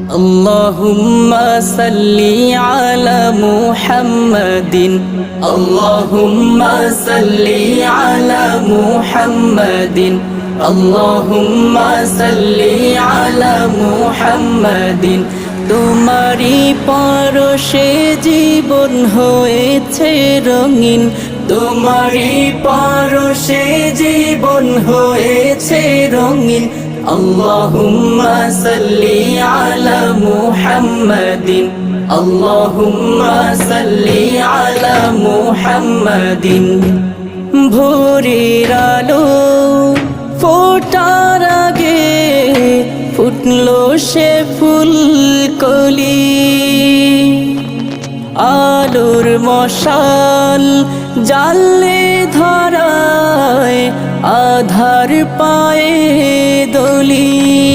Allahumma salli ala Muhammadin, Allahumma salli ala Muhammadin, Allahumma salli ala Muhammadin। তোমারি পরশে জীবন হয়েছে রঙিন, তোমারি পরশে জীবন হয়েছে রঙিন। Allahumma salli ala Muhammadin, Allahumma salli ala Muhammadin। ভোরের আলো ফোটার আগে ফুটলো সে ফুলকলি, আলোর মশাল জালে ধরায় আধার পায়ে দলি।